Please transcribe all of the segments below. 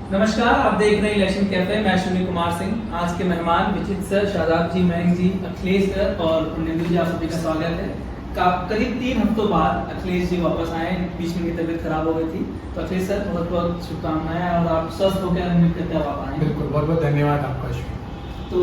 नमस्कार, आप देख रहे हैं इलेक्शन कैफे। मैं अश्विनी कुमार सिंह। आज के मेहमान विचित सर, शादाब जी, मयंक जी, अखिलेश सर और निंदु जी, आप सभी का स्वागत है। करीब 3 हफ्तों बाद अखिलेश जी वापस आए। बीच में की तबीयत खराब हो गई थी, तो अखिलेश सर बहुत बहुत शुभकामनाएं और आप स्वस्थ होकर उम्मीद करते हैं आप आए। बिल्कुल, बहुत बहुत धन्यवाद आपका। तो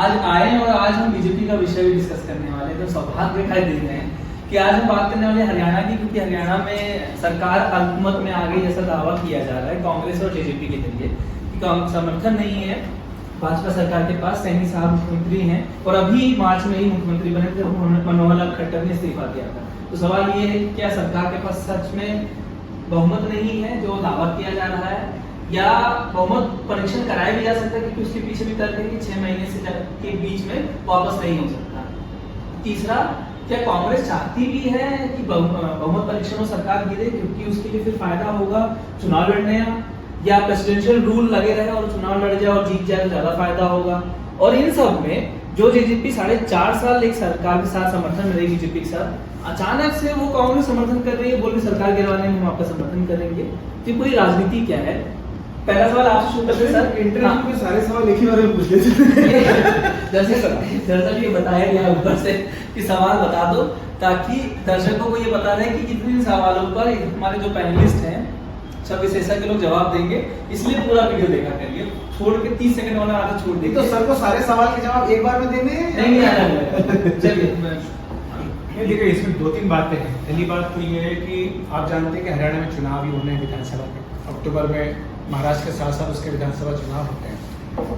आज आए और आज हम बीजेपी का विषय भी डिस्कस करने वाले हैं। तो सौभाग्य दिखाई दे रहे हैं कि आज हम बात करने वाले हरियाणा की, क्योंकि हरियाणा में सरकार अल्पमत में आ गई जैसा दावा किया जा रहा है कांग्रेस और जेजेपी के जरिए कि समर्थन नहीं है भाजपा सरकार के पास। सैनी साहब मुख्यमंत्री हैं और अभी मार्च में ही मुख्यमंत्री बने थे, मनोहर लाल खट्टर ने इस्तीफा दिया था। तो सवाल ये है, क्या सरकार के पास सच में बहुमत नहीं है जो दावा किया जा रहा है, या बहुमत परीक्षण कराया भी जा सकता है, क्योंकि उसके पीछे भी तर्क है कि 6 महीने से के बीच में वापस नहीं हो सकता। तीसरा, क्या कांग्रेस चाहती भी है कि बहुमत परीक्षण में सरकार गिरे, क्योंकि उसके लिए फिर फायदा होगा चुनाव लड़ने, या प्रेसिडेंशियल रूल लगे रहे और चुनाव लड़ जाए और जीत जाए तो ज्यादा फायदा होगा। और इन सब में जो जेजेपी 4.5 साल एक सरकार के साथ समर्थन में रही बीजेपी के साथ, अचानक से वो कांग्रेस समर्थन कर रही है, बोल रही सरकार गिरवाने में हम आपका समर्थन करेंगे। तो पूरी राजनीति क्या है? पहला सवाल आपसे शुरू करते हैं सर। इंटरव्यू में सारे सवाल एक ही बार में पूछ लेते दरअसल ये बताया गया ऊपर से कि सवाल बता दो, ताकि दर्शकों को ये पता रहे कि कितने सवालों पर हमारे जो पैनलिस्ट हैं सब विशेषज्ञ के लोग जवाब देंगे। इसलिए पूरा वीडियो देखा करिए, छोड़ के 30 सेकंड वाला आधा छोड़ देंगे। तो सर को सारे सवाल के जवाब एक बार में देने नहीं चलिए। देखिए, इसमें 2-3 बातें हैं। पहली बात तो ये है कि आप जानते हैं कि हरियाणा में चुनाव ही होने हैं विधानसभा के। अक्टूबर में महाराष्ट्र के साथ साथ उसके विधानसभा चुनाव होते हैं,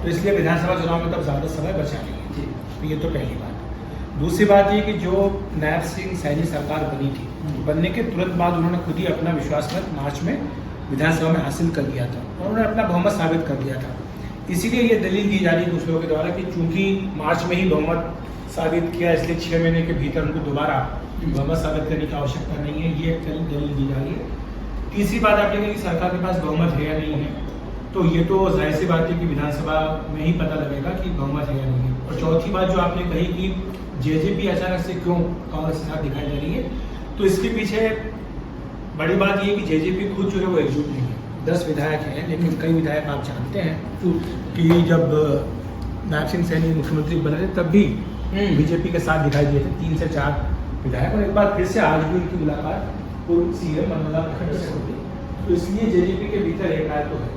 तो इसलिए विधानसभा चुनाव में तब ज़्यादा समय बचा नहीं है। तो ये तो पहली बात। दूसरी बात ये कि जो नायब सिंह सैनी सरकार बनी थी, बनने के तुरंत बाद उन्होंने खुद ही अपना विश्वास मत मार्च में विधानसभा में हासिल कर लिया था और उन्होंने अपना बहुमत साबित कर दिया था। इसीलिए ये दलील दी जा रही है कुछ लोगों के द्वारा कि चूंकि मार्च में ही बहुमत साबित किया, इसलिए 6 महीने के भीतर उनको दोबारा बहुमत साबित करने की आवश्यकता नहीं है, ये दलील दी जा रही है। तीसरी बात आपने कही कि सरकार के पास बहुमत है या नहीं है, तो ये तो जाहिर सी बात है कि विधानसभा में ही पता लगेगा कि बहुमत है या नहीं है। और चौथी बात जो आपने कही कि जेजेपी अचानक से क्यों कांग्रेस के साथ दिखाई दे रही है, तो इसके पीछे बड़ी बात ये है कि जेजेपी खुद जो है वो एकजुट नहीं है। 10 विधायक हैं, लेकिन कई विधायक आप जानते हैं कि जब नायब सिंह सैनी मुख्यमंत्री बने थे तब भी बीजेपी के साथ दिखाई दिए थे 3 से 4 विधायक, और एक बार फिर से आज भी उनकी मुलाकात पूर्व सीएम मनोहर लाल खट्टर से होगी। तो इसलिए जेजेपी के भीतर एक राय तो है।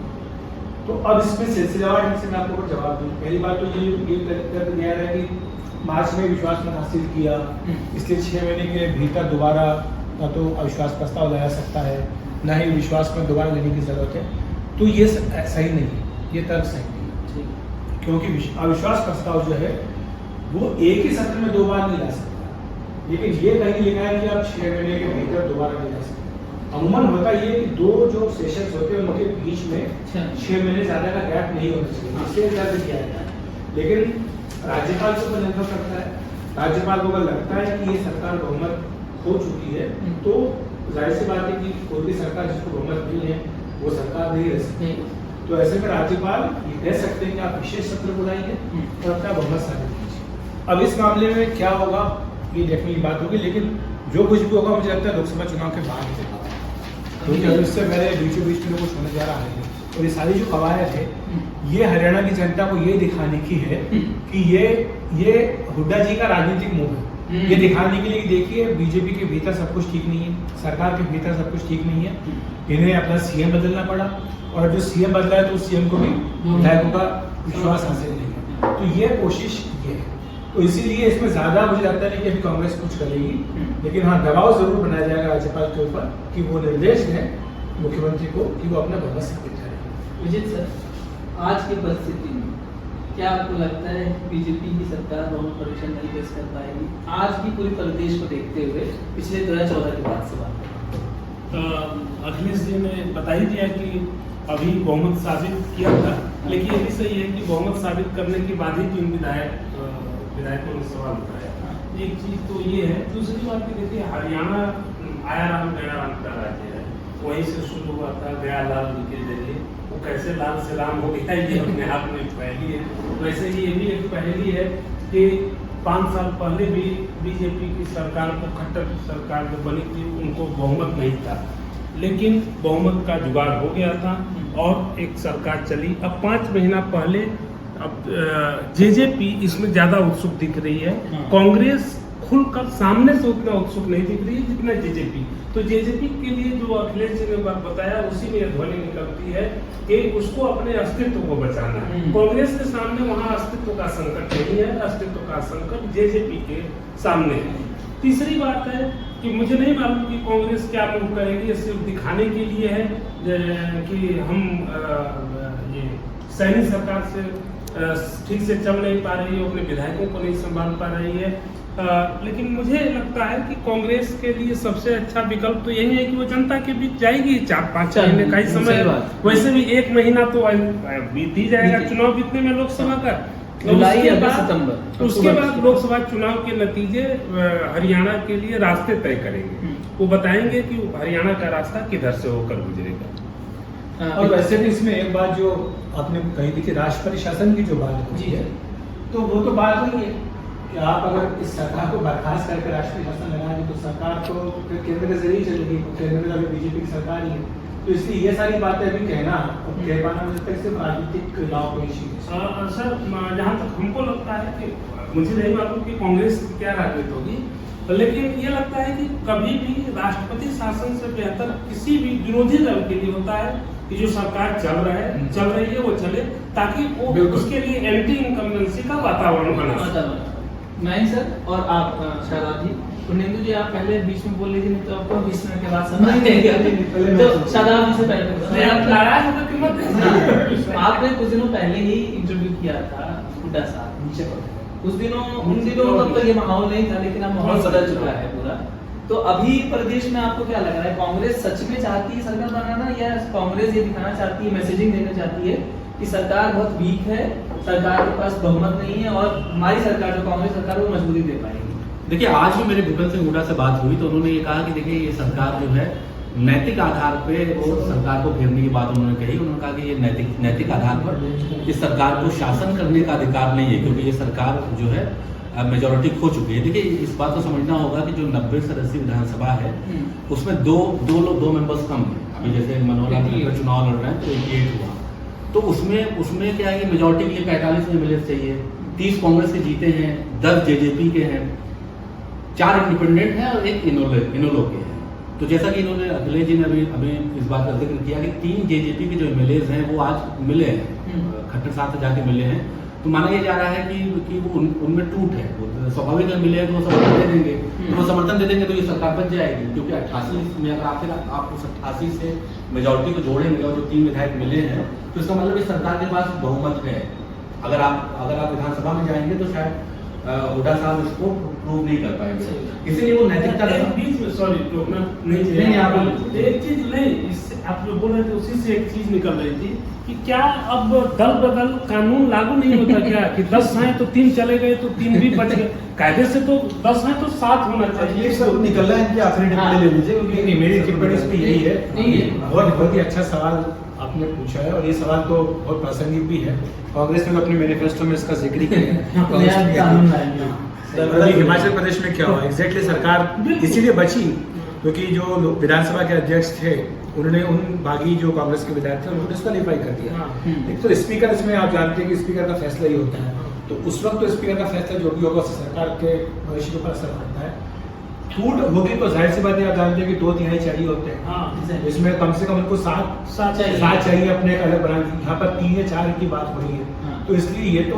तो अब इसमें सिलसिलेवार से मैं आपको जवाब दूँ। पहली बात तो ये कर दिया है कि मार्च में विश्वास मत हासिल किया, इसलिए 6 महीने के भीतर दोबारा ना तो अविश्वास प्रस्ताव लाया सकता है, ना ही विश्वास में दोबारा लेने की जरूरत है। तो ये सही नहीं है, ये तर्क सही नहीं है, क्योंकि अविश्वास प्रस्ताव जो है वो एक ही सत्र में 2 बार नहीं ला सकता। लेकिन ये कहीं लिखा है कि आप 6 महीने के भीतर दोबारा नहीं ला सकते। अमूमन होता ये कि 2 जो सेशंस होते हैं उनके बीच में 6 महीने ज्यादा का गैप नहीं होना चाहिए, इसलिए दर्ज किया जाता है। लेकिन राज्यपाल के ऊपर निर्भर करता है। राज्यपाल को अगर लगता है कि ये सरकार बहुमत खो चुकी है, तो जाहिर सी बात है कि कोई भी सरकार जिसको बहुमत नहीं है वो सरकार नहीं रह सकती। तो ऐसे में राज्यपाल ये कह सकते हैं कि आप विशेष सत्र बुलाइए और अपना बहुमत साबित कीजिए। अब इस मामले में क्या होगा ये देखने की बात होगी, लेकिन जो कुछ भी होगा मुझे लगता है लोकसभा चुनाव के बाद होगा, क्योंकि इससे मेरे बीचों बीच में कुछ होने जा रहा है। और ये सारी जो कवायद है ये हरियाणा की जनता को ये दिखाने की है कि ये हुड्डा जी का राजनीतिक मूव है। ये दिखाने के लिए कि देखिए बीजेपी के भीतर सब कुछ ठीक नहीं है, सरकार के भीतर सब कुछ ठीक नहीं है, इन्हें अपना सीएम बदलना पड़ा, और जो सीएम बदला है तो उस सीएम को भी विधायकों का विश्वास हासिल नहीं है। तो ये कोशिश ये है। तो इसीलिए इसमें ज्यादा मुझे लगता नहीं कि अभी कांग्रेस कुछ करेगी, लेकिन हाँ दबाव जरूर बनाया जाएगा राज्यपाल के ऊपर कि वो निर्देश दें मुख्यमंत्री को कि वो अपना बहुमत साबित करें। विजित सर, आज की परिस्थिति में क्या आपको लगता है बीजेपी की सरकार बहुमत परीक्षण नहीं पेश कर पाएगी? आज की पूरी परिदेश को देखते हुए पिछले 2014 के बाद से बात अखिलेश जी ने बता ही दिया कि अभी बहुमत साबित किया था, लेकिन ये भी सही है कि बहुमत साबित करने के बाद ही 3 विधायकों ने सवाल उठाया। एक चीज तो ये है। दूसरी बात की देखिए, हरियाणा आया राम गया राम का राज्य है, वहीं से शुरू हुआ था गया लाल के जरिए। वो कैसे लाल से राम हो गया ये अपने आप में पहली है। वैसे ही ये भी एक पहली है कि 5 साल पहले भी बीजेपी की सरकार को, खट्टर की सरकार जो बनी थी, उनको बहुमत नहीं था, लेकिन बहुमत का जुगाड़ हो गया था। और एक सरकार चली। अब 5 महीना पहले अब जेजेपी इसमें ज्यादा उत्सुक दिख रही है। कांग्रेस खुलकर सामने से उतना उत्सुक नहीं दिख रही है जितना जेजेपी। तो जेजेपी के लिए जो अखिलेश जी ने बात बताया उसी में ध्वनि निकलती है कि उसको अपने अस्तित्व को बचाना है। कांग्रेस के सामने वहां अस्तित्व का संकट नहीं है, अस्तित्व का संकट जेजेपी के सामने है। तीसरी बात है कि मुझे नहीं मालूम कि कांग्रेस क्या मूव करेगी, सिर्फ दिखाने के लिए है कि हम ये सैनिक सरकार से ठीक से चल नहीं पा रही है, अपने विधायकों को नहीं संभाल पा रही है। लेकिन मुझे लगता है कि कांग्रेस के लिए सबसे अच्छा विकल्प तो यही है कि वो जनता के बीच जाएगी। 4-5 महीने का ही समय, वैसे भी 1 महीना तो बीत ही जाएगा चुनाव बीतने में लोकसभा का। जुलाई या सितंबर, उसके बाद लोकसभा चुनाव के नतीजे हरियाणा के लिए रास्ते तय करेंगे। वो बताएंगे कि हरियाणा का रास्ता किधर से होकर गुजरेगा। और वैसे भी इसमें एक बात जो आपने कही थी कि राष्ट्रपति शासन की जो बात होती है, तो वो तो बात हुई है कि आप अगर इस सरकार को बर्खास्त करके राष्ट्रीय शासन लगाएंगे तो सरकार तो फिर केंद्र के जरिए चलेगी, केंद्र में अभी बीजेपी की सरकार ही है। तो इसलिए ये सारी बातें अभी कहना और कह पाना मुझे तक सिर्फ राजनीतिक लाभ को इश्यू है। सर जहाँ तक हमको लगता है कि मुझे नहीं मालूम कि कांग्रेस की क्या राजनीति होगी, लेकिन ये लगता है कि कभी भी राष्ट्रपति शासन से बेहतर किसी भी विरोधी दल के लिए होता है कि जो सरकार चल रही है वो चले, ताकि वो उसके लिए एंटी इनकम्बेंसी का वातावरण बना। नहीं सर, और आप शादाब जी, पुनेंदु जी आप पहले बीच में बोल लीजिए, नहीं तो आपको 20 मिनट के बाद समझ नहीं आएगा। तो शादाब जी से पहले आपने कुछ दिनों पहले ही इंटरव्यू किया था हुड्डा साहब। उन दिनों तब तक ये माहौल नहीं था, लेकिन अब माहौल बदल चुका है पूरा। तो अभी प्रदेश में आपको क्या लग रहा है, कांग्रेस सच में चाहती है सरकार बनाना, या कांग्रेस ये दिखाना चाहती है, मैसेजिंग देना चाहती है कि सरकार बहुत वीक है, सरकार के पास बहुमत नहीं है और हमारी सरकार जो कांग्रेस सरकार वो मजबूरी दे पाएगी? देखिए, आज भी मेरे भूपेंद्र सिंह हुड्डा से बात हुई तो उन्होंने ये कहा कि देखिए ये सरकार जो है नैतिक आधार पे वो सरकार को घेरने की बात उन्होंने कही। उन्होंने कहा कि ये नैतिक आधार पर इस सरकार को शासन करने का अधिकार नहीं है, क्योंकि ये सरकार जो है मेजोरिटी खो चुकी है। देखिए, इस बात को समझना होगा कि जो 90 सदस्यीय विधानसभा है उसमें दो मेंबर्स कम है। अभी जैसे मनोहर लाल चुनाव लड़ रहे हैं तो 88 हुआ, तो उसमें क्या है कि मेजोरिटी के लिए 45 एमएलए चाहिए। 30 कांग्रेस के जीते हैं, 10 जेजेपी के हैं, 4 इंडिपेंडेंट हैं और 1 इनोलो के हैं। तो जैसा कि इन्होंने अखिलेश जी ने अभी इस बात का जिक्र किया कि 3 जेजेपी के जो एमएलए हैं वो आज मिले हैं, खट्टर साहब से जाके मिले हैं। तो माना ये जा रहा है कि वो उनमें टूट है, वो स्वाभाविक मिले हैं तो वो समर्थन दे देंगे, तो वो समर्थन दे देंगे तो ये सरकार बच जाएगी। क्योंकि 88 में अगर आप उस 88 से मेजोरिटी को जोड़ेंगे और जो 3 विधायक मिले हैं तो इसका मतलब इस सरकार के पास बहुमत है। अगर आप विधानसभा में जाएंगे तो शायद हुड्डा साहब इसको प्रूव नहीं कर पाएंगे, इसीलिए वो नैतिकता बीच में सॉरी टोकना नहीं आप एक चीज नहीं, इससे आप जो बोल रहे थे उसी से एक चीज निकल रही थी कि क्या अब दल बदल कानून लागू नहीं होता क्या कि 10 हैं तो 3 चले गए तो 3 भी बच गए। कायदे से तो 10 हैं तो 7 होना चाहिए। ये सब निकल रहा है कि आखिरी टिप्पणी ले लीजिए, क्योंकि मेरी टिप्पणी इस पे यही है। बहुत ही अच्छा सवाल आपने पूछा है और ये सवाल तो बहुत प्रासंगिक भी है। कांग्रेस ने अपने मैनिफेस्टो में इसका जिक्र किया है। हिमाचल प्रदेश में क्या हुआ एग्जैक्टली, सरकार इसीलिए बची क्योंकि जो विधानसभा के अध्यक्ष थे उन्होंने उन बागी जो कांग्रेस के विधायक थे उनको डिस्क्वालीफाई कर दिया। एक तो स्पीकर, इसमें आप जानते हैं कि स्पीकर का फैसला ही होता है, तो उस वक्त तो स्पीकर का फैसला जो भी होगा उससे सरकार के भविष्य के ऊपर असर पड़ता है। छूट होगी तो जाहिर सी बात है, आप जानते हैं कि 2/3 चाहिए होते हैं, इसमें कम से कम उनको 7 चाहिए अपने एक अलग बनाने। यहाँ पर 3 या 4 की बात हो रही है, तो इसलिए ये तो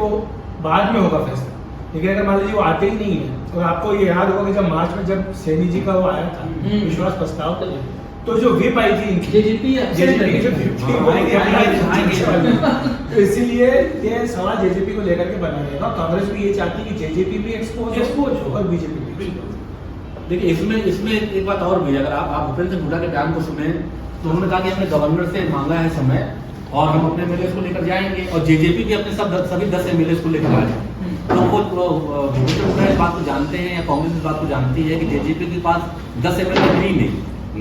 बाद में होगा फैसला। लेकिन अगर मान लीजिए वो आते ही नहीं है, और आपको ये याद होगा कि जब मार्च में जब सैनी जी का वो आया था विश्वास प्रस्ताव, तो जो व्हिप आई थी जेजेपी तो इसीलिए ये सवाल जेजेपी को लेकर के बना रहेगा। कांग्रेस भी ये चाहती है कि जेजेपी भी एक्सपोज हो और बीजेपी भी। देखिए, इसमें एक बात और भी, अगर आप भूपेंद्र सिंह हुड्डा के बयान को सुने तो उन्होंने कहा कि हमने गवर्नर से मांगा है समय और हम अपने एमएलए को लेकर जाएंगे, और जेजेपी भी अपने सभी 10 एमएलए को लेकर आ जाए। तो वो भूपेंद्र सिंह हुड्डा इस बात को जानते हैं या कांग्रेस इस बात को जानती है कि जेजेपी के पास 10 एमएलए नहीं,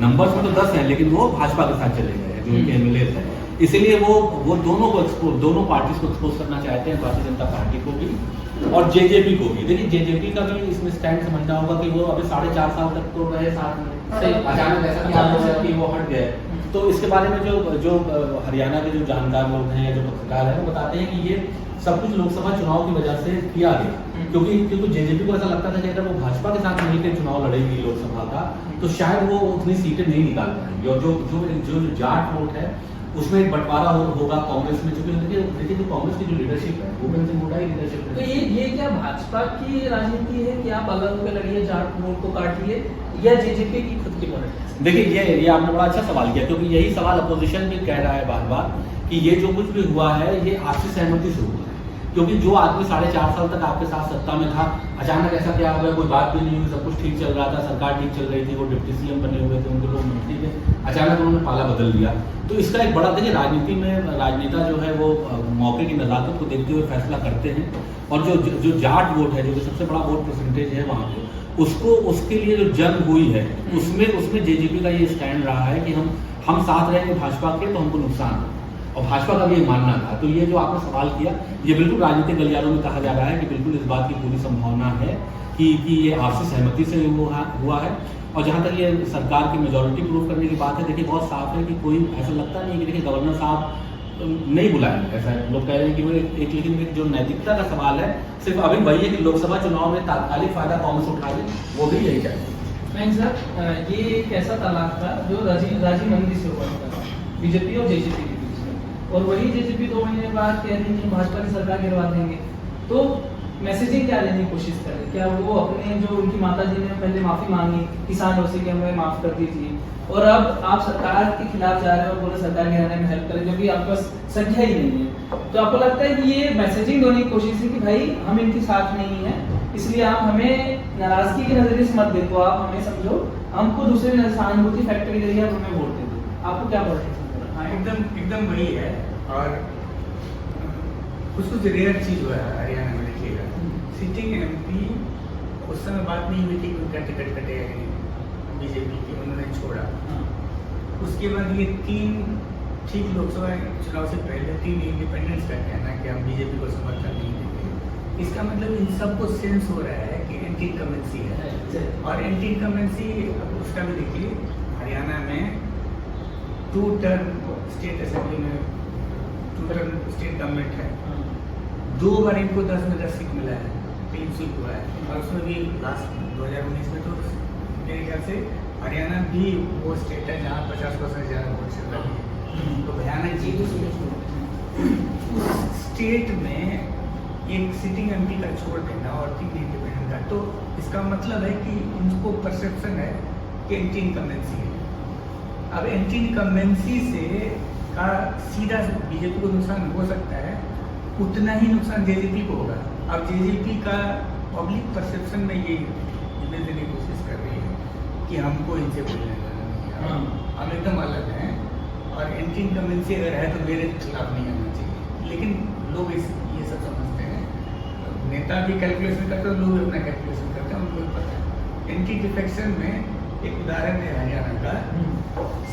नंबर्स में तो 10 हैं लेकिन वो भाजपा के साथ चले गए जो उनके एमएलए हैं। इसीलिए वो दोनों पार्टी को एक्सपोज करना चाहते हैं, भारतीय जनता पार्टी को भी और जेजेपी को भी। देखिए, जेजेपी का भी इसमें स्टैंड समझना होगा कि वो अभी 4.5 साल तक तो रहे साथ में, अचानक ऐसा कि वो हट गए तो इसके बारे में जो हरियाणा के जो जानकार लोग हैं या जो पत्रकार हैं वो बताते हैं कि ये सब कुछ लोकसभा चुनाव की वजह से किया गया, क्योंकि जेजेपी को ऐसा लगता था कि अगर वो भाजपा के साथ मिलकर चुनाव लड़ेगी लोकसभा का तो शायद वो उतनी सीटें नहीं निकाल पाएंगे, और जो जाट वोट है उसमें एक बंटवारा होगा कांग्रेस में, क्योंकि देखिए जो कांग्रेस की जो लीडरशिप है भूपेंद्र सिंह हुड्डा की लीडरशिप है। तो ये क्या भाजपा की राजनीति है कि आप अलग होकर लड़िए, जाट वोट को काटिए, या जेजेपी की खुद की पॉलिटिक्स? देखिए ये आपने बड़ा अच्छा सवाल किया, क्योंकि यही सवाल अपोजिशन भी कह रहा है बार बार कि ये जो कुछ भी हुआ है ये आपसी सहमति से हुआ है, क्योंकि जो आदमी 4.5 साल तक आपके साथ सत्ता में था, अचानक ऐसा क्या हो गया, कोई बात भी नहीं हुई, सब कुछ ठीक चल रहा था, सरकार ठीक चल रही थी, वो डिप्टी सीएम बने हुए थे, उनके लोग मंत्री थे, अचानक उन्होंने पाला बदल दिया। तो इसका एक बड़ा, देखिए राजनीति में राजनेता जो है वो मौके की नज़ाकत को देखते हुए फैसला करते हैं, और जो जाट वोट है, जो सबसे बड़ा वोट परसेंटेज है वहाँ पे, उसके लिए जो जंग हुई है उसमें जेजेपी का ये स्टैंड रहा है कि हम साथ रहेंगे भाजपा के तो हमको नुकसान हो, और भाजपा का भी ये मानना था। तो ये जो आपने सवाल किया, ये बिल्कुल राजनीतिक गलियारों में कहा जा रहा है कि बिल्कुल इस बात की पूरी संभावना है कि ये आपसी सहमति से हुआ है। और जहाँ तक ये सरकार की मेजोरिटी प्रूव करने की बात है, देखिए बहुत साफ है कि कोई ऐसा लगता नहीं है कि देखिए गवर्नर साहब नहीं बुलाएंगे, ऐसा लोग कह रहे हैं कि वो एक, लेकिन जो नैतिकता का सवाल है सिर्फ अभी वही है कि लोकसभा चुनाव में तात्कालिक फायदा कांग्रेस उठा दे, वो भी यही चाहिए। नहीं सर, ये एक ऐसा तलाक था जो राजीव गांधी से हुआ था बीजेपी और जेजेपी के बीच में, और वही जेजेपी 2 महीने बाद कह रही है भाजपा की सरकार गिरवा देंगे। तो मैसेजिंग क्या देने की कोशिश कर रहे हैं? क्या वो अपने जो उनकी माता जी ने पहले माफी मांगी किसानों से कि हमें माफ कर दीजिए, और अब आप सरकार के खिलाफ जा रहे हो और बोले सरकार गिराने में हेल्प करें, जो कि आपके पास संख्या ही नहीं है। तो आपको लगता है कि ये मैसेजिंग देने की कोशिश है कि भाई हम इनके साथ नहीं है, इसलिए आप हमें नाराजगी के नजरिए से मत देखो, आप हमें समझो, हमको दूसरे सहानुभूति फैक्टर के जरिए आप हमें वोट दे दो। आपको क्या पॉलिटिक्स? हाँ, एकदम वही है। और कुछ रेयर चीज हुआ है हरियाणा में, देखिएगा सिटिंग एमपी उस समय बात नहीं हुई थी कि उनका टिकट कटेगा बीजेपी की, उन्होंने छोड़ा। उसके बाद ये 3 ठीक लोकसभा चुनाव से पहले 3 इंडिपेंडेंट्स का कहना कि हम बीजेपी को समर्थन नहीं देंगे, इसका मतलब इन सबको सेंस हो रहा है कि एंटी इनकम्बेंसी है। और एंटी इनकम्बेंसी उसका भी देखिए, हरियाणा में 2 टर्म स्टेट असेंबली में 2 टर्म स्टेट गवर्नमेंट है, 2 बार इनको 10 में 10 सीट मिला है, 3 सीट हुआ है, और उसमें भी लास्ट 2019 में तो मेरे ख्याल से हरियाणा भी वो स्टेट है जहाँ 50% ज़्यादा वोट चल रही है। तो भयानक चीज उस स्टेट में एक सिटिंग एमपी का छोड़ देना और 3 इंडिपेंडेंट का, तो इसका मतलब है कि इनको परसेप्शन है कि एंटी इनकम्बेंसी है। अब एंटी इनकम्बेंसी से का सीधा बीजेपी को नुकसान हो सकता है, उतना ही नुकसान जेजेपी को होगा। अब जेजेपी का पब्लिक परसेप्शन में ये इमेज देने की कोशिश कर रही है कि हमको इनसे बोलने वाला नहीं है, हम एकदम अलग हैं, और एंटी इनकम्बेंसी अगर है तो मेरे खिलाफ नहीं आना चाहिए। लेकिन लोग ये सब समझते हैं, नेता भी कैलकुलेशन करते हैं, लोग भी अपना कैलकुलेशन करते हैं, उनको भी पता है। एंटी डिफेक्शन में एक उदाहरण है हरियाणा का,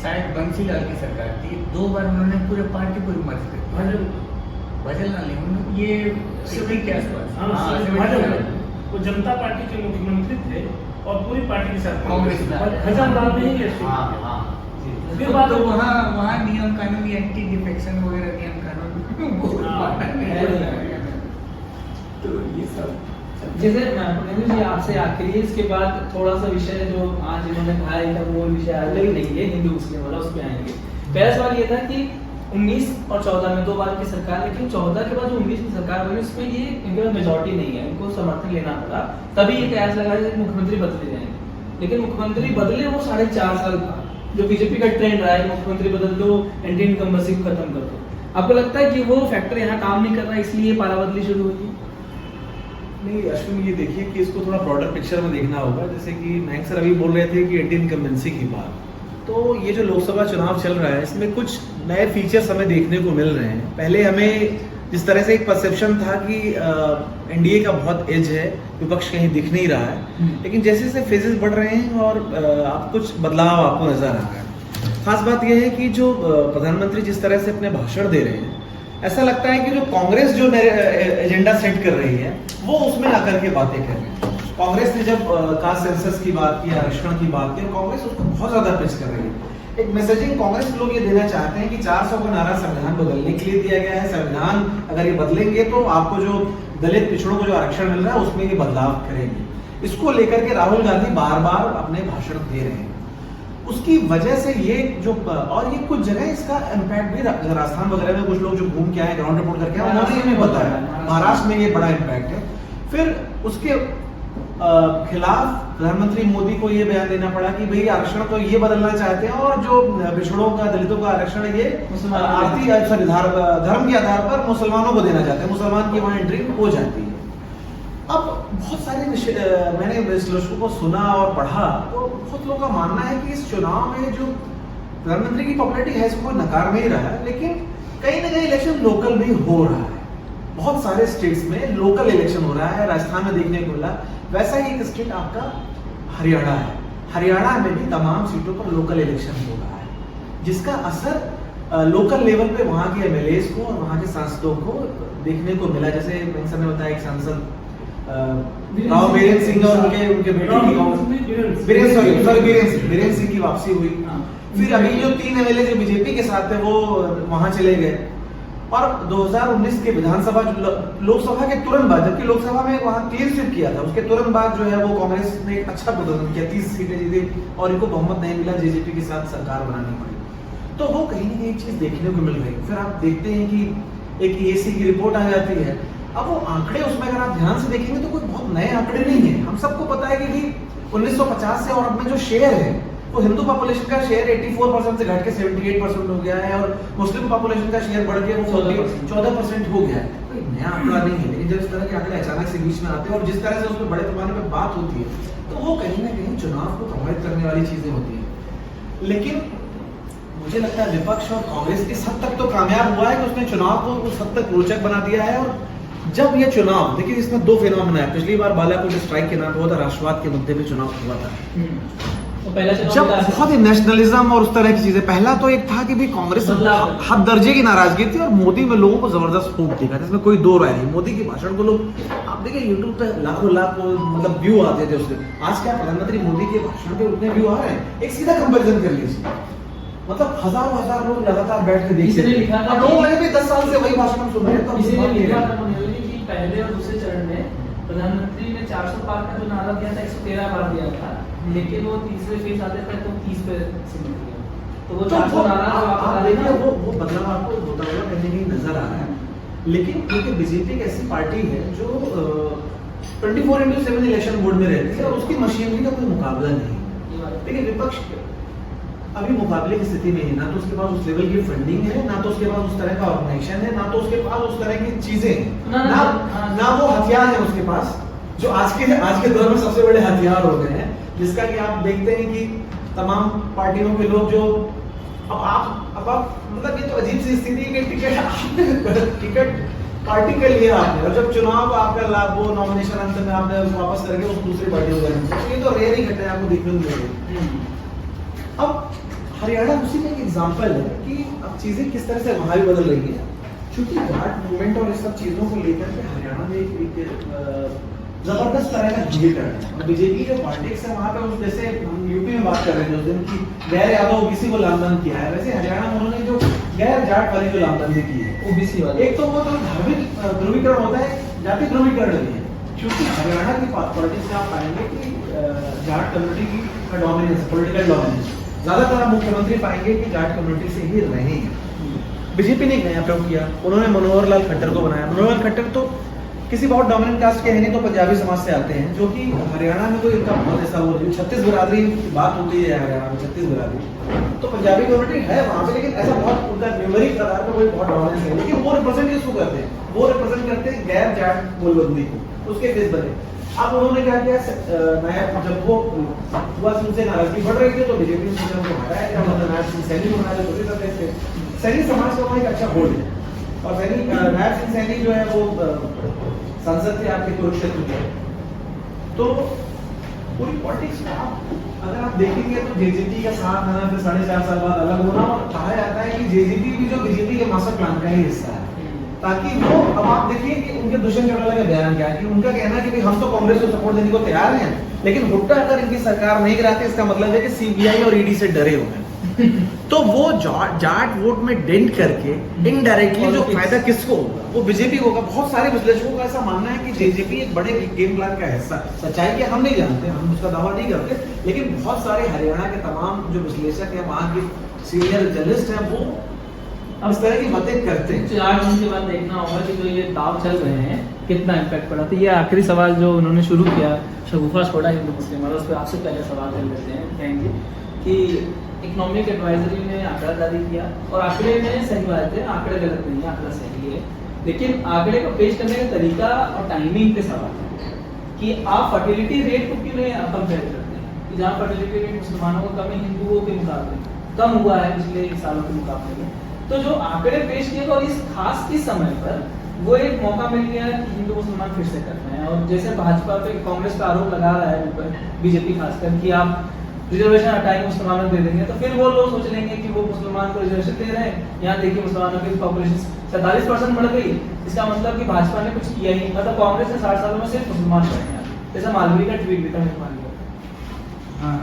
शायद बंसीलाल की सरकार थी, 2 बार उन्होंने पूरे पार्टी को मर्ज कर दिया। भजनलाल नहीं, ये 70 के आसपास, वो जनता पार्टी के मुख्यमंत्री थे और पूरी पार्टी के साथ कांग्रेस भजनलाल नहीं है। फिर बात तो वहाँ नियम कानून एंटी डिफेक्शन वगैरह नियम कानून तो ये सब जैसे जी आपसे आखिरी इसके बाद थोड़ा सा विषय जो आज इन्होंने कहा है कि वो विषय अलग नहीं है, हिंदू मुस्लिम वाला, उस पर आएंगे। पहला सवाल ये था कि 19 और 14 में 2 बार की सरकार, लेकिन 14 के बाद जो 19 की सरकार बनी उसमें ये इनके पास मेजोरिटी नहीं है, इनको समर्थन लेना पड़ा, तभी ये कयास लगा कि मुख्यमंत्री बदले जाएंगे। लेकिन मुख्यमंत्री बदले वो 4.5 साल था, जो बीजेपी का ट्रेंड रहा है, मुख्यमंत्री बदल दो, एंटी इनकम्बेंसी को खत्म कर दो। आपको लगता है कि वो फैक्टर यहाँ काम नहीं कर रहा, इसलिए पाला बदली शुरू हुई? नहीं अश्विन, ये देखिए कि इसको थोड़ा ब्रॉडर पिक्चर में देखना होगा। जैसे कि मयंक सर अभी बोल रहे थे कि एंटी इनकम्बेंसी की बात, तो ये जो लोकसभा चुनाव चल रहा है इसमें कुछ नए फीचर्स हमें देखने को मिल रहे हैं। पहले हमें जिस तरह से एक परसेप्शन था कि एनडीए का बहुत एज है, विपक्ष कहीं दिख नहीं रहा है, लेकिन जैसे जैसे फेजेस बढ़ रहे हैं और आप कुछ बदलाव आपको नजर आ रहा है। खास बात यह है कि जो प्रधानमंत्री जिस तरह से अपने भाषण दे रहे हैं, ऐसा लगता है कि जो कांग्रेस जो एजेंडा सेट कर रही है वो उसमें आकर के बातें कर रही है। कांग्रेस ने जब कास्ट सेंसस की बात की, आरक्षण की बात की, कांग्रेस उसको बहुत ज्यादा पिच कर रही है। एक मैसेजिंग कांग्रेस के लोग ये देना चाहते हैं कि 400 का नारा संविधान बदलने के लिए दिया गया है। संविधान अगर ये बदलेंगे तो आपको जो दलित पिछड़ों को जो आरक्षण मिल रहा है उसमें ये बदलाव करेंगे। इसको लेकर के राहुल गांधी बार बार अपने भाषण दे रहे हैं। उसकी वजह से ये जो और ये कुछ जगह इसका इम्पैक्ट भी राजस्थान वगैरह में कुछ लोग जो घूम के आए, ग्राउंड रिपोर्ट करके आए, उन्होंने हमें बताया महाराष्ट्र में ये बड़ा इम्पैक्ट है। फिर उसके खिलाफ प्रधानमंत्री मोदी को ये बयान देना पड़ा कि भाई आरक्षण तो ये बदलना चाहते हैं और जो पिछड़ों का, दलितों का आरक्षण है ये धर्म के आधार पर मुसलमानों को देना चाहते हैं, मुसलमान की वहां एंट्री हो जाती है। अब बहुत सारे मैंने विश्लेषकों को सुना और पढ़ा तो बहुत लोगों का मानना है कि इस चुनाव में जो प्रधानमंत्री की पॉपुलैरिटी है इसको नकार नहीं रहा है, लेकिन कहीं ना कहीं इलेक्शन लोकल भी हो रहा है। बहुत सारे स्टेट्स में लोकल इलेक्शन हो रहा है। राजस्थान में देखने को मिला, वैसा ही एक स्टेट आपका हरियाणा है। हरियाणा में भी तमाम सीटों पर लोकल इलेक्शन हो रहा है, जिसका असर लोकल लेवल पे वहां के एमएलएस को और वहां के सांसदों को देखने को मिला। जैसे सर ने बताया, एक सांसद राव बीरेन सिंह और उनके बेटे की बीरेन सिंह की वापसी हुई। फिर अभी जो 3 एमएलए जो बीजेपी के साथ थे वो वहां चले गए। और 2019 के विधानसभा लोकसभा के तुरंत बाद, जबकि लोकसभा में वहां क्लीन स्वीप किया था, उसके तुरंत बाद जो है वो कांग्रेस ने एक अच्छा प्रदर्शन किया, 30 सीटें जीती और इनको बहुमत नहीं मिला, जेजेपी के साथ सरकार बनानी पड़ी। तो वो कहीं ना कहीं एक चीज देखने को मिल रही। फिर आप देखते हैं कि एक ईएसी की रिपोर्ट आ जाती है। अब वो आंकड़े उसमें अगर आप ध्यान से देखेंगे तो कोई बहुत नए आंकड़े नहीं है। हम सबको पता है कि 1950 से और अब में जो शेयर है वो हिंदू पॉपुलेशन का शेयर 84% से घट के 78% हो गया है और मुस्लिम पॉपुलेशन का शेयर बढ़ के वो 14% हो गया है। कोई नया आंकड़ा नहीं है, लेकिन जब इस तरह के आंकड़े अचानक से बीच में आते हैं और जिस तरह से उसमें बड़े पैमाने पर बात होती है तो वो कहीं ना कहीं चुनाव को प्रभावित करने वाली चीजें होती है। लेकिन मुझे लगता है विपक्ष और कांग्रेस इस हद तक तो कामयाब हुआ है कि उसने चुनाव को उस हद तक रोचक बना दिया है। और जब ये चुनाव, देखिए इसमें 2 फिनोमेना है। पिछली बार बालाकोट स्ट्राइक के नाम हुआ था, राष्ट्रवाद के मुद्दे पे चुनाव हुआ था, तो पहला जब बहुत ही नेशनलिज्म और उस तरह की चीजें। पहला तो एक था कि भाई कांग्रेस हद दर्जे की नाराजगी थी और मोदी में लोगों को जबरदस्त फूंक दिखा, जिसमें कोई दो राय नहीं। मोदी के भाषण को लोग, आप देखिए यूट्यूब पे लाखों मतलब व्यू आते थे उसके। आज क्या प्रधानमंत्री मोदी के भाषण पे उतने व्यू आ रहे हैं? एक सीधा कंपेरिजन कर लीजिए, मतलब हजार लोग लगातार बैठ के देख रहे हैं। अब लोग लगे भी 10 साल से वही भाषण सुन रहे हैं। तो इसीलिए लिखा था कि पहले और दूसरे चरण में प्रधानमंत्री ने 400 पार का जो नारा दिया था 113 बार दिया था, लेकिन वो तीसरे फेज आते थे तो 30 पे सिमट गया। तो वो 400 नारा आप देखिए वो बदलाव आपको होता हुआ कहीं कहीं नजर आ रहा है। लेकिन क्योंकि बीजेपी एक ऐसी पार्टी है जो 24/7 इलेक्शन मोड में रहती है और उसकी मशीनरी का कोई मुकाबला नहीं। लेकिन विपक्ष अभी मुकाबले की स्थिति में है, ना तो उसके पास उस लेवल की फंडिंग है, ना तो उसके पास उस तरह का ऑर्गेनाइजेशन है, ना तो उसके पास उस तरह की चीजें हैं, ना वो हथियार है उसके पास जो आज के दौर में सबसे बड़े हथियार हो गए हैं। जिसका कि आप देखते हैं कि तमाम पार्टियों के लोग जो अब आप मतलब ये तो अजीब सी स्थिति है कि टिकट पार्टी के लिए आपने, और जब चुनाव आपका लाभ वो नॉमिनेशन अंत में आपने वापस करके उस दूसरी पार्टी को देना, ये तो रेयर ही घटना आपको देखने को मिलेगी। अब हरियाणा उसी का एक एग्जाम्पल है कि अब चीजें किस तरह से वहां भी बदल रही है। क्योंकि घाट मूवमेंट और इस सब चीजों को लेकर के हरियाणा में एक जबरदस्त तरह का ध्रुवीकरण है। और बीजेपी जो पॉलिटिक्स है वहां पे उस, जैसे हम यूपी में बात कर रहे हैं उस दिन की गैर यादव ओबीसी को लामबंद किया है, वैसे हरियाणा में उन्होंने जो गैर जाट वाली जो लामबंदी की है ओबीसी वाली, एक तो वो तो धार्मिक ध्रुवीकरण होता है, जाति ध्रुवीकरण नहीं है। क्योंकि हरियाणा की पॉलिटिक्स में आप पाएंगे कि जाट कम्युनिटी की डोमिनेंस, पॉलिटिकल डोमिनेंस ज्यादातर आप मुख्यमंत्री पाएंगे कि जाट कम्युनिटी से ही रहे हैं। बीजेपी ने एक नया प्रयोग किया, उन्होंने मनोहर लाल खट्टर को बनाया। मनोहर लाल खट्टर तो किसी बहुत डोमिनेंट कास्ट के हैं नहीं, तो पंजाबी समाज से आते हैं, जो कि हरियाणा में कोई इनका बहुत ऐसा वो 36 बिरादरी की बात होती है हरियाणा में, 36 बिरादरी तो पंजाबी कम्युनिटी है वहाँ पे, लेकिन ऐसा बहुत उनका न्यूमेरिक आधार पर कोई बहुत डोमिनेंस है। लेकिन वो रिप्रेजेंट किसको करते हैं? वो रिप्रेजेंट करते हैं गैर जाट बोलबंदी को, उसके फेस बने। अब उन्होंने क्या किया, नया जब वो हुआ उनसे नाराजगी बढ़ रही थी तो बीजेपी ने सोचा उनको हटाया क्या, मतलब नायब सिंह सैनी को बनाया, तो करते थे। सैनी समाज का वहाँ एक अच्छा होल्ड है और सैनी नायब सिंह सैनी जो है वो सांसद थे आपके कुरुक्षेत्र के। तो पूरी पॉलिटिक्स में अगर आप देखेंगे तो जेजेपी का साथ आना, फिर 4.5 साल बाद अलग होना, और कहा जाता है कि जेजेपी भी जो बीजेपी के मास्टर प्लान का ही हिस्सा है, ताकि वो, अब आप देखिए कि उनके दुष्यंत चौटाला का बयान क्या है कि उनका कहना है कि भाई हम तो कांग्रेस को सपोर्ट देने को तैयार हैं, लेकिन हुड्डा अगर इनकी सरकार नहीं गिराते इसका मतलब है कि सीबीआई और ईडी से डरे हुए हैं। तो वो जाट वोट में डेंट करके इनडायरेक्टली जो फायदा किसको होगा, वो बीजेपी को होगा। बहुत सारे विश्लेषकों का ऐसा मानना है कि जेजेपी एक बड़े गेम प्लान का हिस्सा है। सच्चाई क्या हम नहीं जानते, हम उसका दावा नहीं करते, लेकिन बहुत सारे हरियाणा के तमाम जो विश्लेषक हैं, वहाँ के सीनियर जर्नलिस्ट हैं, वो अब इस तरह की बातें करते हैं। 4 दिन के बाद देखना होगा कि जो ये दाव चल रहे हैं कितना इम्पैक्ट पड़ा। तो ये आखिरी सवाल जो उन्होंने शुरू किया, शगुफा छोड़ा हिंदू मुस्लिम वाला, उस पर आपसे पहले सवाल कर लेते हैं बहन जी कि इकोनॉमिक एडवाइजरी ने आंकड़ा जारी किया और आंकड़े में सही बात है, आंकड़े गलत नहीं है, आंकड़ा सही है, लेकिन आंकड़े को पेश करने का तरीका और टाइमिंग पे सवाल है कि आप फर्टिलिटी रेट को क्यों नहीं कंपेयर करते हैं कि जहाँ फर्टिलिटी रेट मुसलमानों को कम है, हिंदुओं के मुकाबले कम हुआ है पिछले सालों के मुकाबले में। तो जो आंकड़े पेश किए और इस खास इस समय पर वो एक मौका मिल गया कि हिंदू मुसलमान फिर से करते हैं। और जैसे भाजपा पे कांग्रेस का आरोप लगा रहा है ऊपर, बीजेपी खासकर, कि आप रिजर्वेशन हटाएंगे मुसलमानों को दे देंगे, तो फिर वो लोग सोच लेंगे कि वो मुसलमान को रिजर्वेशन दे रहे हैं। यहाँ देखिए मुसलमानों की पॉपुलेशन 47% बढ़ गई, इसका मतलब कि भाजपा ने कुछ किया ही, मतलब कांग्रेस ने 60 सालों में सिर्फ मुसलमान बढ़े हैं। जैसा मालवीय का ट्वीट भी था मालवीय। हाँ,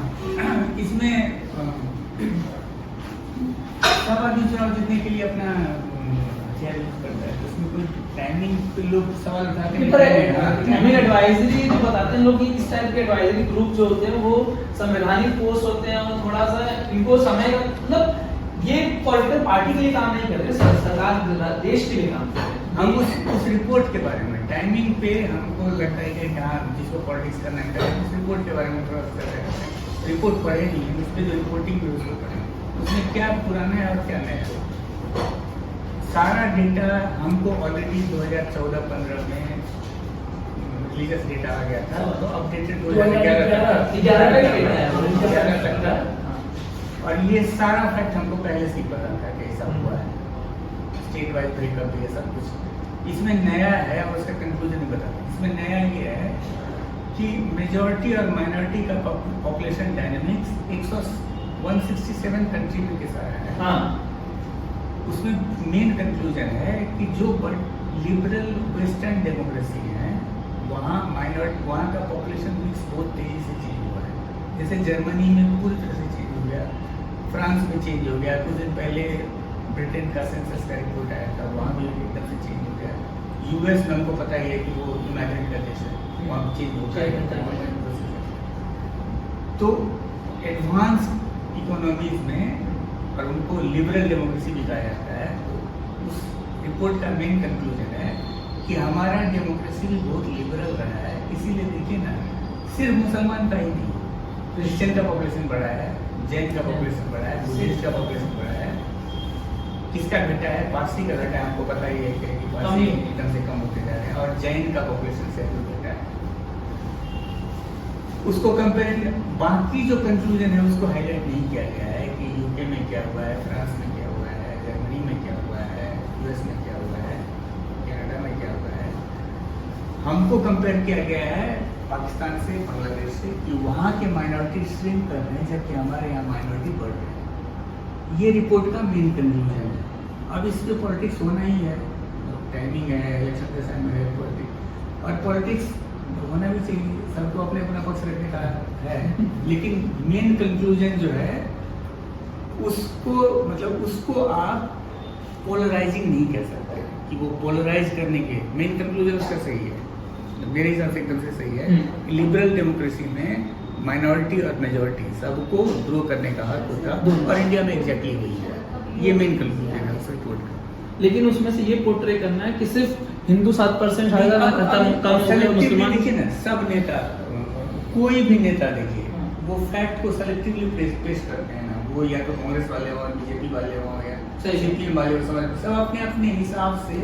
इसमें सब आदमी चुनाव जीतने के लिए अपना हथियार यूज करता है, तो उसमें कोई टाइमिंग पे लोग सवाल उठाते हैं। एडवाइजरी जो बताते हैं लोग कि इस टाइप के एडवाइजरी ग्रुप जो होते हैं वो संवैधानिक पोस्ट होते हैं और थोड़ा सा इनको समय, मतलब ये पॉलिटिकल पार्टी के लिए काम नहीं करते, सरकार देश के लिए काम करते हैं। हम उस रिपोर्ट के बारे में टाइमिंग पे हमको लगता है कि हाँ, जिसको पॉलिटिक्स करना है उस रिपोर्ट के बारे में थोड़ा सा रिपोर्ट पढ़े नहीं है, उस पर जो रिपोर्टिंग भी उसको पढ़े, उसमें क्या पुराना है और क्या नया है। सारा डेटा हमको ऑलरेडी 2014-15 में रिलीजियस डेटा आ गया था, तो अपडेटेड 2011 तक था, और ये सारा फैक्ट हमको पहले से ही पता था कि ऐसा हुआ है, स्टेट वाइज ब्रेकअप ये सब कुछ। इसमें नया है और उसका कंक्लूजन नहीं बताता। इसमें नया ये है कि मेजॉरिटी और माइनॉरिटी का पॉपुलेशन डायनेमिक्स 167 कंट्री में के सारा है। हाँ, उसमें मेन कंक्लूजन है कि जो लिबरल वेस्टर्न डेमोक्रेसी है वहाँ वहाँ का पॉपुलेशन मिक्स बहुत तेजी से चेंज हुआ है। जैसे जर्मनी में पूरी तरह से चेंज हो गया, फ्रांस में चेंज हो गया, कुछ दिन पहले ब्रिटेन का सेंसस का रिपोर्ट आया था, वहाँ भी एकदम से चेंज हो गया। यूएस में हमको पता ही है कि वो इमेजिन का देश है, वहाँ चेंज हो गया। तो एडवांस इकोनॉमीज में और उनको लिबरल डेमोक्रेसी भी कहा जाता है। तो उस रिपोर्ट का मेन कंक्लूजन है कि हमारा डेमोक्रेसी भी बहुत लिबरल रहा है। इसीलिए देखिए ना, सिर्फ मुसलमान का ही नहीं, क्रिश्चियन का पॉपुलेशन बढ़ा है, जैन का पॉपुलेशन बढ़ा है, बुद्धिस्ट का पॉपुलेशन बढ़ा है। किसका घटा है? पारसी का घटा है, हमको पता ही है कि पारसी एकदम से कम होते जा रहे हैं, और जैन का पॉपुलेशन से घटा है। उसको कंपेयर, बाकी जो कंक्लूजन है उसको हाईलाइट नहीं किया गया है कि यूके में क्या हुआ है, फ्रांस में क्या हुआ है, जर्मनी में क्या हुआ है, यूएस में क्या हुआ है, कनाडा में क्या हुआ है। हमको कंपेयर किया गया है पाकिस्तान से, बांग्लादेश से, कि वहाँ के माइनॉरिटी श्रिंक कर रहे हैं जबकि हमारे यहाँ माइनॉरिटी बढ़ रहे हैं। ये रिपोर्ट का मेन कंक्लूजन है। अब इस पर पॉलिटिक्स होना ही है, टाइमिंग है, इलेक्शन के समय है, पॉलिटिक्स, और पॉलिटिक्स होना भी चाहिए, सबको अपने अपना पक्ष रखने का है। लेकिन मेन कंक्लूजन जो है उसको, मतलब उसको आप पोलराइजिंग नहीं कह सकते कि वो पोलराइज करने के, मेन कंक्लूजन उसका सही है, मेरे हिसाब से एकदम से सही है। लिबरल डेमोक्रेसी में माइनॉरिटी और मेजॉरिटी सबको ग्रो करने का हक होता, और इंडिया में एग्जैक्टली वही है। ये मेन कंक्लूजन है उस रिपोर्ट का। लेकिन उसमें से ये पोर्ट्रे करना है कि सिर्फ हिंदू 7% मुसलमान। देखिए ना, सब नेता, कोई भी नेता देखिए, वो फैक्ट को सेलेक्टिवली पेश करते हैं ना, वो या तो कांग्रेस वाले हो, बीजेपी वाले हो, या सीपीएम वाले हो, सब अपने अपने हिसाब से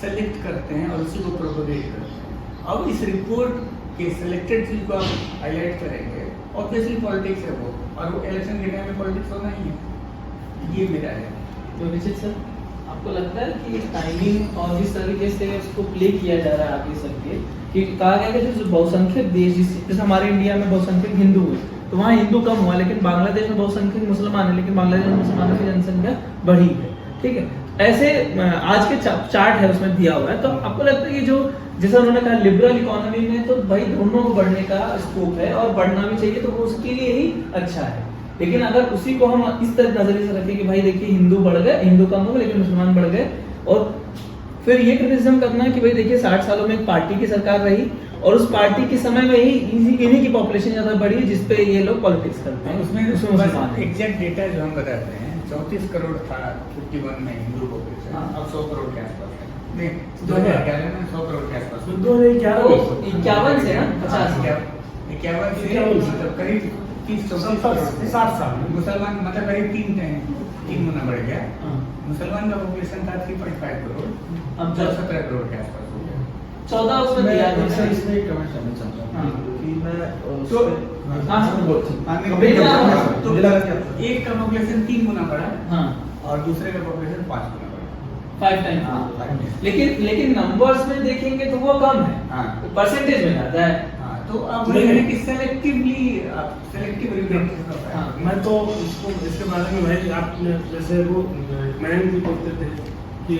सेलेक्ट करते हैं और उसी को प्रोपोगेट करते हैं। अब इस रिपोर्ट के सिलेक्टेड चीज को आप हाईलाइट करेंगे, ऑब्वियसली पॉलिटिक्स है वो, और वो इलेक्शन के टाइम में पॉलिटिक्स होना ही है। ये मेरा है। तो निश्चित सर, आपको लगता है कि टाइमिंग और जिस तरीके से उसको प्ले किया जा रहा है आगे सबके, कि कहा गया कि जो बहुसंख्यक देश, जैसे हमारे इंडिया में बहुसंख्यक हिंदू है तो वहाँ हिंदू कम हुआ, लेकिन बांग्लादेश में बहुसंख्यक मुसलमान है, लेकिन बांग्लादेश में मुसलमानों की जनसंख्या बढ़ी है। ठीक है, ऐसे आज के चार्ट है उसमें दिया हुआ है। तो आपको लगता है कि जो, जैसा उन्होंने कहा लिबरल इकोनॉमी में, तो भाई दोनों को बढ़ने का स्कोप है और बढ़ना भी चाहिए, तो वो उसके लिए ही अच्छा है। लेकिन अगर उसी को हम इस तरह नजरिए से रखें कि भाई देखिए हिंदू बढ़ गए, हिंदू कम हो गए लेकिन मुसलमान बढ़ गए, और फिर ये क्रिटिसिज्म करना है कि भाई देखिए 60 सालों में एक पार्टी की सरकार रही और उस पार्टी के समय में ही इन्हीं की पॉपुलेशन ज्यादा बढ़ी है जिस पे ये लोग पॉलिटिक्स करते हैं, उसमें मुसलमान हैं। एग्जैक्ट डेटा जो हम बताते हैं 34 करोड़ था 51 में हिंदू पॉपुलेशन, हाँ। अब 100 करोड़ के आसपास है। नहीं 2011 में 100 करोड़ के आसपास। 2011 में 51 से ना 50 51 से मतलब करीब 30-34 करोड़ 60 साल में। मुसलमान मतलब करीब 3 गुना बढ़ गया। हाँ। मुसलमान का पॉपुलेशन था 3.5 करोड़, अब अब 17 करोड़ के आसपास हो गया। 14 उसमें मैं दिया है। सर इसमें एक कमेंट करना चाहता हाँ। हूँ कि मैं तो तो मुझे लगा कि एक का पॉपुलेशन 3 गुना बढ़ा हाँ और दूसरे का पॉपुलेशन 5 गुना बढ़ा। 5 टाइम। लेकिन नंबर्स में देखेंगे तो वो कम है, हाँ। परसेंटेज में ज्यादा है। हाँ, तो अब वही है कि सेलेक्टिव रिव्यूअर हाँ। मैं तो इसके बारे में भाई आपने जैसे वो मैम भी बोलते थे कि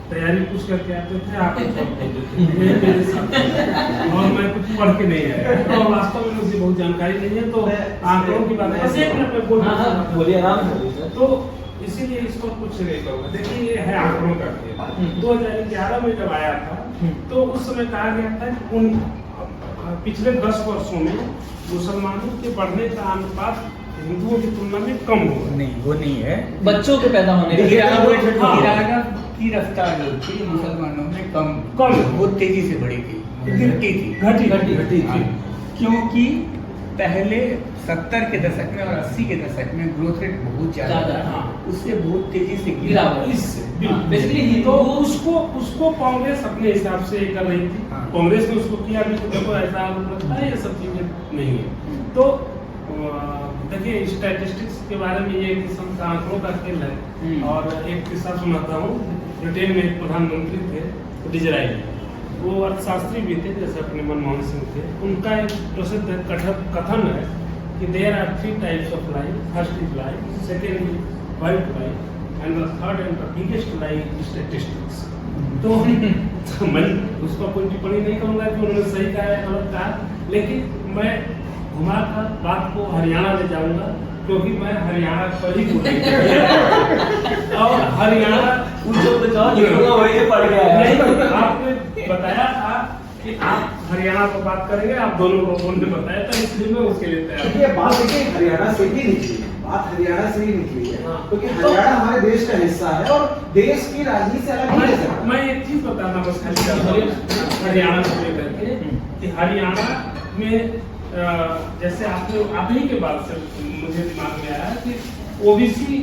तैयारी कुछ करके आते थे, आप कुछ और बोल देते थे। ये मेरे साथ और मैं कुछ पढ़ के नहीं आया, तो वास्तव में मुझे बहुत जानकारी नहीं है, तो आंकड़ों की बात बस एक मिनट में बोल हाँ, हाँ, बोलिए आराम से बोलिए सर। तो इसीलिए इसको कुछ नहीं कहूँगा। देखिए ये है आंकड़ों का खेल। 2011 में जब आया था तो उस समय कहा गया था कि उन पिछले 10 वर्षों में मुसलमानों के बढ़ने का अनुपात हिंदुओं की तुलना में कम हुआ। नहीं वो नहीं है। बच्चों के पैदा होने का गिरावट की रफ्तार जो थी मुसलमानों में कम बहुत तेजी से बढ़ी थी, गिरती थी, घटी हाँ। क्योंकि पहले 70 के दशक में और 80 के दशक में ग्रोथ रेट बहुत ज्यादा ज्यादा, था, हाँ। उससे बहुत तेजी से गिरावट। इससे हाँ, बेसिकली तो उसको कांग्रेस अपने हिसाब से कर रही थी। हाँ। कांग्रेस ने उसको किया भी, तो देखो ऐसा लगता है ये सब चीजें नहीं है। तो देखिए स्टैटिस्टिक्स के बारे में ये किस्म का आंकड़ों का खेल है। और एक किस्सा सुनाता हूँ। ब्रिटेन में एक प्रधानमंत्री थे डिजराइल, वो अर्थशास्त्री भी थे जैसे अपने मनमोहन सिंह थे। उनका एक प्रसिद्ध कथन है कि there are 3 types of life, first is life, second is wild life and the third and the biggest life is statistics. तो मैं उस पर कोई टिप्पणी नहीं करूंगा कि उन्होंने सही कहा है गलत कहा, लेकिन मैं घुमा कर बात को हरियाणा ले जाऊंगा क्योंकि मैं हरियाणा पर ही और हरियाणा वही पड़ गया है। नहीं, आपने बताया था कि आप हरियाणा पर बात करेंगे, आप दोनों को ने बताया था, इसलिए मैं उसके लिए तैयार ये बात देखिए हरियाणा से ही निकली है, बात हरियाणा से ही निकली है, हाँ। क्योंकि हरियाणा हमारे देश का हिस्सा है और देश की राजनीति से अलग नहीं है सर। मैं एक चीज बताना बस हरियाणा से लेकर के कि हरियाणा में जैसे आप ही के बाद से मुझे दिमाग में आया कि ओबीसी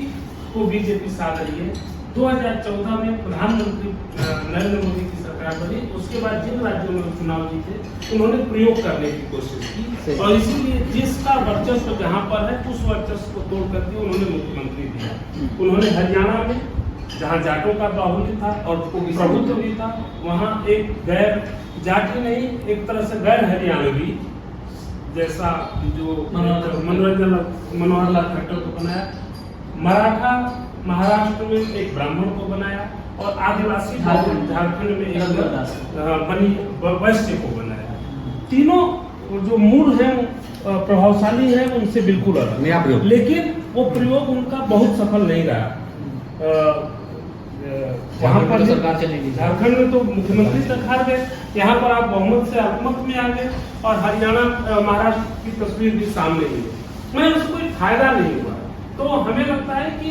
को बीजेपी साध रही है। 2014 में प्रधानमंत्री नरेंद्र मोदी की सरकार बनी, उसके बाद जिन राज्यों में चुनाव जीते उन्होंने प्रयोग करने की कोशिश की और इसीलिए जिसका वर्चस्व जहाँ पर है उस वर्चस्व को तोड़ करके उन्होंने मुख्यमंत्री दिया। उन्होंने हरियाणा में जहाँ जाटों का बाहुल्य था और प्रभुत्व भी था, वहाँ एक गैर जाति नहीं, एक तरह से गैर हरियाणवी जैसा जो मनोहर लाल खट्टर को बनाया, मराठा महाराष्ट्र में एक ब्राह्मण को बनाया और आदिवासी झारखंड में एक वैश्य को बनाया। तीनों जो मूल हैं प्रभावशाली हैं उनसे बिल्कुल अलग, लेकिन वो प्रयोग उनका बहुत सफल नहीं रहा। वहाँ पर सरकार चलेगी, झारखंड में तो मुख्यमंत्री तक हार गए, यहाँ पर आप बहुमत से अल्पमत में आ गए और हरियाणा महाराष्ट्र की तस्वीर भी सामने ही है। मैं उसको कोई फायदा नहीं हुआ। तो हमें लगता है कि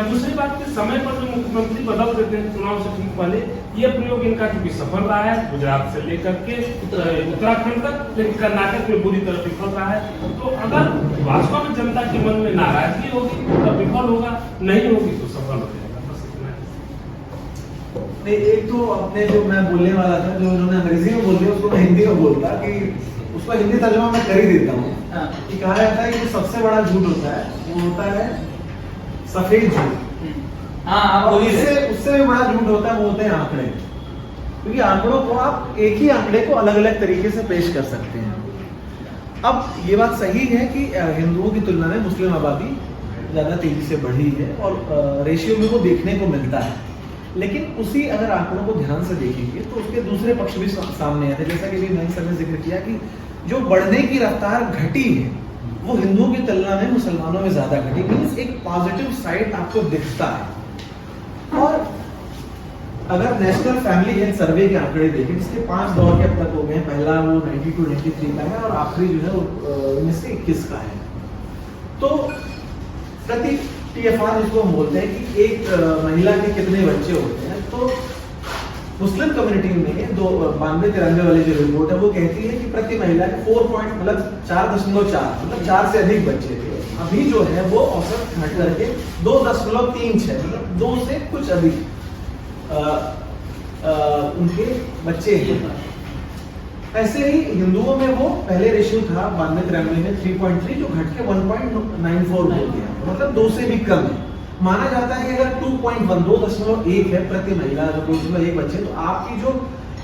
दूसरी बात के समय पर जो मुख्यमंत्री बदल देते हैं चुनाव से ठीक पहले, ये प्रयोग इनका क्योंकि सफल रहा है गुजरात से लेकर के उत्तराखंड तक, लेकिन कर्नाटक में बुरी तरह विफल रहा है। तो अगर वास्तव में जनता के मन में नाराजगी होगी तो विफल होगा, नहीं होगी तो सफल हो जाएगा। बस इतना नहीं, एक तो अपने जो मैं बोलने वाला था जो उन्होंने अंग्रेजी में बोल दिया उसको मैं हिंदी में बोलता कि उसका हिंदी तर्जुमा मैं कर ही देता हूँ। कि कहा जाता है कि सबसे बड़ा झूठ होता है वो होता है सफेद झूठ। और उससे भी बड़ा झूठ होता है वो होते हैं आंकड़े, क्योंकि आंकड़ों को आप एक ही आंकड़े को अलग अलग तरीके से पेश कर सकते हैं। अब ये बात सही है कि हिंदुओं की तुलना में मुस्लिम आबादी ज्यादा तेजी से बढ़ी है और रेशियो में वो देखने को मिलता है, लेकिन उसी अगर आंकड़ों को ध्यान से देखेंगे तो उसके दूसरे पक्ष भी सामने आते हैं। जैसा कि नईम सर ने जिक्र किया कि जो बढ़ने की रफ्तार घटी है वो हिंदुओं की तुलना में मुसलमानों में ज्यादा घटी। मीन्स एक पॉजिटिव साइड आपको दिखता है। और अगर नेशनल फैमिली हेल्थ सर्वे के आंकड़े देखें, जिसके 5 दौर के अब तक हो गए, पहला वो 92-93 का है और आखिरी जो है वो 1921 का है। तो प्रति TFR जिसको हम बोलते हैं कि एक महिला के कितने बच्चे होते हैं, तो मुस्लिम कम्युनिटी में 92-93 वाली जो रिपोर्ट है वो कहती है कि प्रति महिला के 4.4 मतलब 4 से अधिक बच्चे थे। अभी जो है वो औसत घट करके 2.36 मतलब 2 से कुछ अधिक उनके बच्चे हैं। ऐसे ही हिंदुओं में वो पहले रेशियो था 92-93 में 3.3 जो घट के 1.94 हो गया, मतलब 2 से भी कम है। माना जाता है कि अगर 2.1 है प्रति महिला, 2.1 बच्चे, तो आपकी जो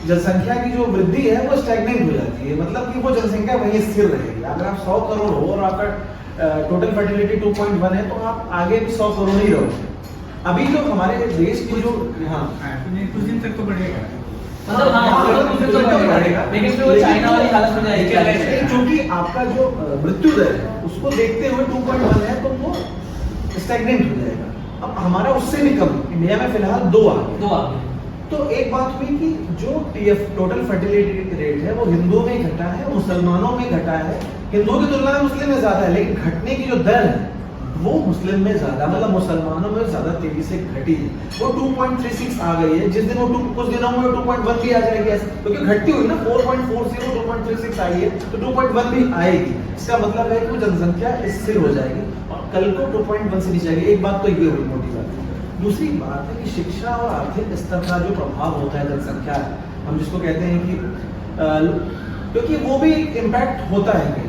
जनसंख्या की जो वृद्धि है वो स्टैग्नेंट हो जाती है, मतलब कि वो जनसंख्या वहीं स्थिर रहेगी। अगर आप 100 करोड़ हो और आपका टोटल फर्टिलिटी 2.1 है, तो आप आगे भी 100 करोड़ ही रहोगे। अभी जो हमारे देश की जो कुछ दिन तक तो बढ़ेगा, मतलब लेकिन फिर वो चाइना वाली हालत हो जाएगी, क्योंकि आपका जो मृत्यु दर है उसको देखते हुए 2.1 है, तो वो स्टैग्नेंट हो जाएगा। अब हमारा उससे भी कम, इंडिया में फिलहाल 2 आ गए। तो एक बात हुई कि जो टोटल फर्टिलिटी रेट है वो हिंदुओं में घटा है, मुसलमानों में घटा है। हिंदुओं की तुलना में मुस्लिम में ज्यादा है, लेकिन घटने की जो दर है वो मुस्लिम में ज्यादा, मतलब मुसलमानों में ज्यादा तेजी से घटी है। वो 2.36 आ गई है, जिस दिन वो कुछ दिनों में 2.1 भी आ जाएगी, क्योंकि घटती हुई ना 4.40 2.36 आई है, तो 2.1 भी आएगी। इसका मतलब है कि वो जनसंख्या स्थिर हो जाएगी और कल को 2.1 से नीचे आएगी। एक बात तो ये हुई मोटी बात। दूसरी बात है कि शिक्षा और आर्थिक स्तर का जो प्रभाव होता है जनसंख्या, हम जिसको कहते हैं कि क्योंकि वो भी इम्पैक्ट होता है कहीं।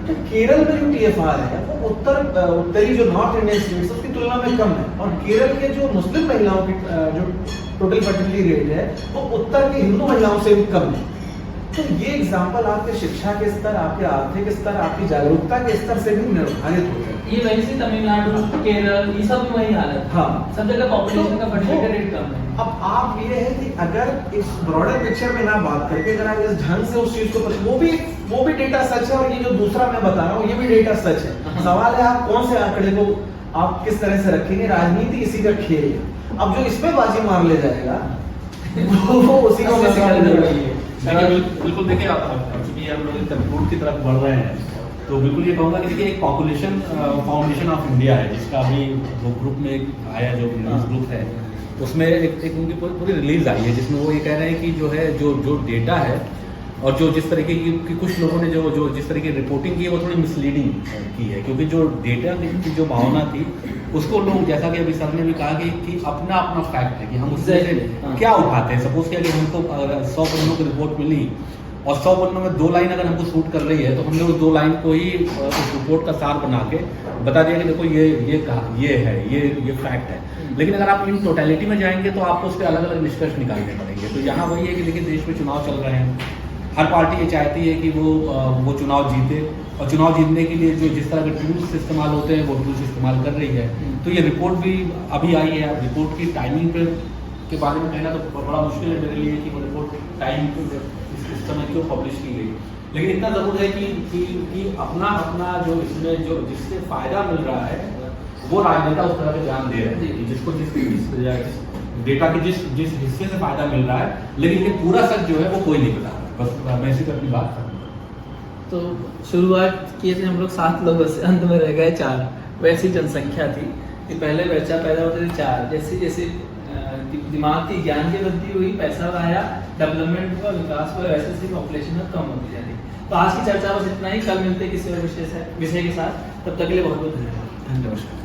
तो केरल में जो TFR है वो उत्तरी जो नॉर्थ इंडियन स्टेट्स उसकी तुलना में कम है, और केरल के जो मुस्लिम महिलाओं की जो टोटल फर्टिलिटी रेट है वो उत्तर की हिंदू महिलाओं से भी कम है। तो ये एग्जाम्पल आपके शिक्षा के स्तर, आपके आर्थिक स्तर, आपकी जागरूकता के स्तर से भी निर्धारित होता है। ये वैसे तमिलनाडु, केरल, ये सब भी वही हालत है। हाँ, सब जगह पॉपुलेशन का फर्टिलिटी रेट कम है। अब आप ये है कि अगर इस ब्रॉडर पिक्चर में ना बात करके अगर आप इस ढंग से उस चीज को, वो भी डेटा सच है, और ये जो दूसरा मैं बता रहा हूँ ये भी डेटा सच है। सवाल है आप कौन से आंकड़े को आप किस तरह से रखेंगे। राजनीति इसी का खेल है। अब जो इसमें बाजी मार ले जाएगा वो उसी को बिल्कुल देखिए, चूंकि हम लोग कंक्लूड की तरफ बढ़ रहे हैं, तो बिल्कुल ये कहूँगा कि देखिए एक पॉपुलेशन फाउंडेशन ऑफ इंडिया है, जिसका अभी वो ग्रुप में आया, जो न्यूज़ ग्रुप है, उसमें एक उनकी पूरी रिलीज आई है, जिसमें वो ये कह रहे हैं कि जो है जो डेटा है और जो जिस तरीके की कुछ लोगों ने जो जिस तरीके की रिपोर्टिंग की है वो थोड़ी मिसलीडिंग की है, क्योंकि जो डेटा की जो भावना थी उसको लोग, जैसा कि अभी सर ने भी कहा कि अपना फैक्ट है कि हम उससे क्या उठाते हैं। सपोज किया कि हमको 100 पन्नों की रिपोर्ट मिली और 100 पन्नों में 2 लाइन अगर हमको शूट कर रही है, तो हमने उस 2 लाइन को ही उस रिपोर्ट का सार बना के बता दिया कि देखो ये फैक्ट है। लेकिन अगर आप इन टोटलिटी में जाएंगे तो आपको उस पर अलग अलग निष्कर्ष निकालने पड़ेंगे। तो यहाँ वही है कि देखिए देश में चुनाव चल रहे हैं, हर पार्टी ये चाहती है कि वो चुनाव जीते, और चुनाव जीतने के लिए जो जिस तरह के टूल्स इस्तेमाल होते हैं वो टूल्स इस्तेमाल कर रही है। तो ये रिपोर्ट भी अभी आई है। रिपोर्ट की टाइमिंग के बारे में कहना तो बड़ा मुश्किल है मेरे लिए कि वो रिपोर्ट टाइम इस समय क्यों पब्लिश की गई, लेकिन इतना जरूर है कि अपना जो इसमें जो जिससे फायदा मिल रहा है वो राजनेता उस तरह से ध्यान दे रहे हैं, जिसको जिस डेटा के जिस हिस्से से फायदा मिल रहा है, लेकिन ये पूरा सच जो है वो कोई नहीं बता रहा। बस मैं इसी पर अपनी बात करूँगा। तो शुरुआत किए थे हम लोग 7 लोगों से, अंत में रह गए 4। वैसी जनसंख्या थी कि पहले बच्चा पैदा होते थे 4, जैसे जैसे दिमाग की ज्ञान की वृद्धि हुई, पैसा आया, डेवलपमेंट हुआ, विकास हुआ, वैसे से पॉपुलेशन कम होती जा रही। तो आज की चर्चा बस इतना ही। कल मिलते किसी और विषय के साथ। तब तक के लिए बहुत बहुत धन्यवाद। नमस्कार।